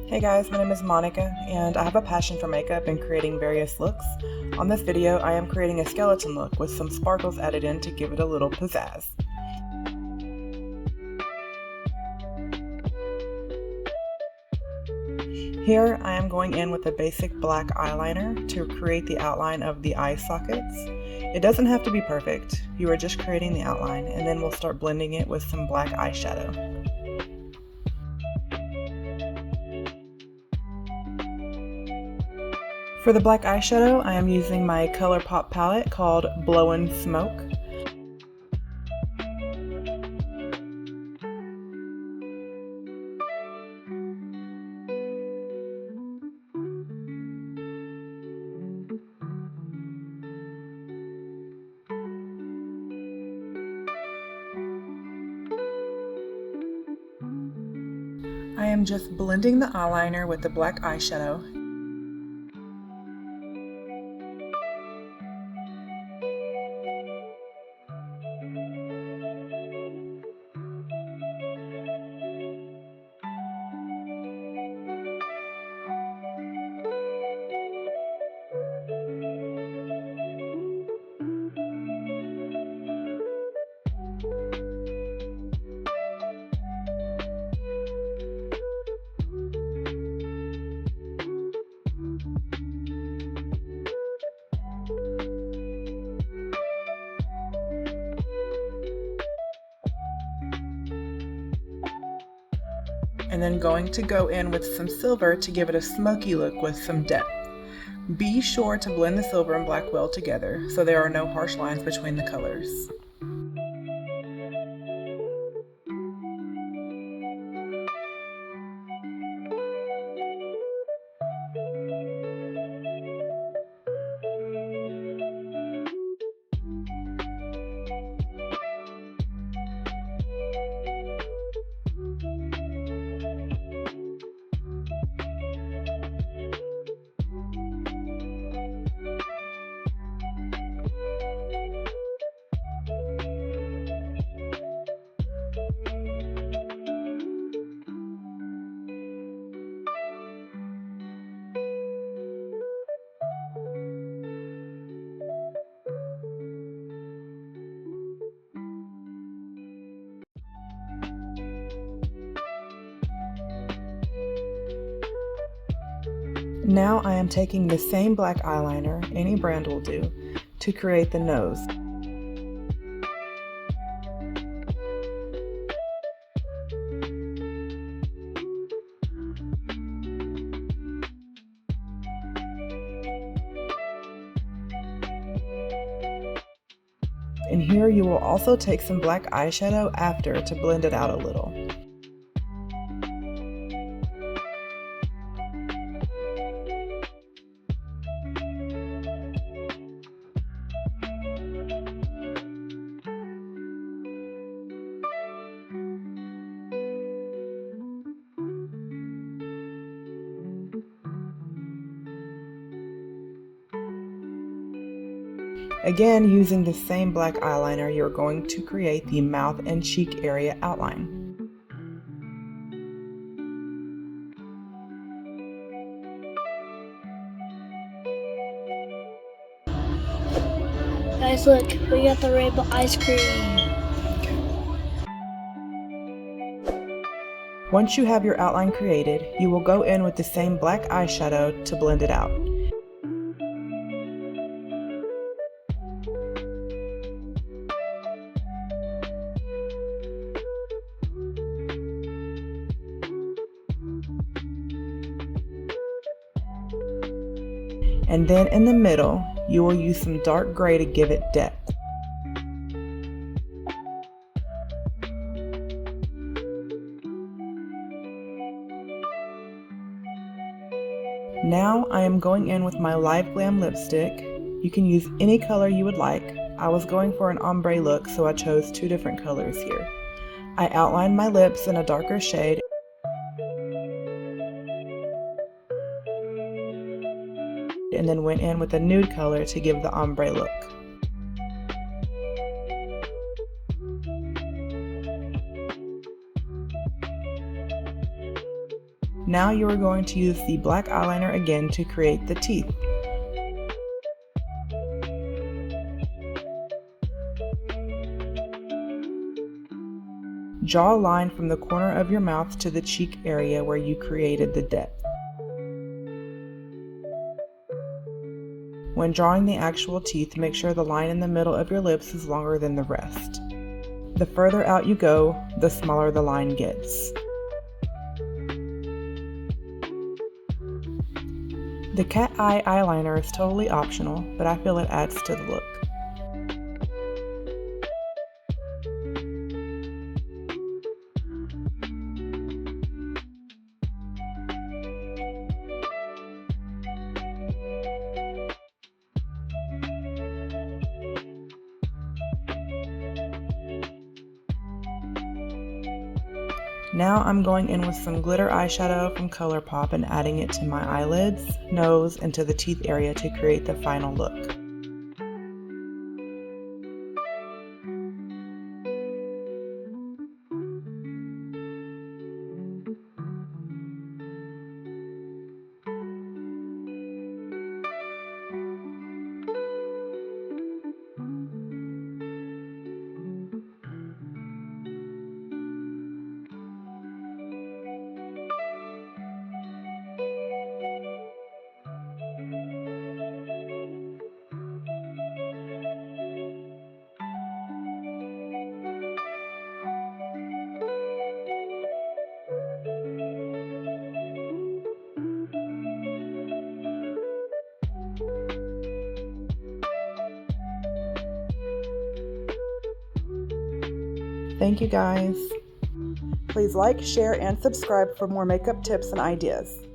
Hey guys, my name is Monica and I have a passion for makeup and creating various looks. On this video, I am creating a skeleton look with some sparkles added in to give it a little pizzazz. Here, I am going in with a basic black eyeliner to create the outline of the eye sockets. It doesn't have to be perfect, you are just creating the outline, and then we'll start blending it with some black eyeshadow. For the black eyeshadow, I am using my ColourPop palette called Blowin' Smoke. I am just blending the eyeliner with the black eyeshadow. And then going to go in with some silver to give it a smoky look with some depth. Be sure to blend the silver and black well together so there are no harsh lines between the colors. Now I am taking the same black eyeliner, any brand will do, to create the nose. And here you will also take some black eyeshadow after to blend it out a little. Again, using the same black eyeliner, you're going to create the mouth and cheek area outline. Guys, look, we got the rainbow ice cream. Once you have your outline created, you will go in with the same black eyeshadow to blend it out. And then in the middle, you will use some dark gray to give it depth. Now I am going in with my Live Glam lipstick. You can use any color you would like. I was going for an ombre look, so I chose two different colors here. I outlined my lips in a darker shade and then went in with a nude color to give the ombre look. Now you are going to use the black eyeliner again to create the teeth. Draw a line from the corner of your mouth to the cheek area where you created the depth. When drawing the actual teeth, make sure the line in the middle of your lips is longer than the rest. The further out you go, the smaller the line gets. The cat eye eyeliner is totally optional, but I feel it adds to the look. Now I'm going in with some glitter eyeshadow from ColourPop and adding it to my eyelids, nose, and to the teeth area to create the final look. Thank you guys. Please like, share, and subscribe for more makeup tips and ideas.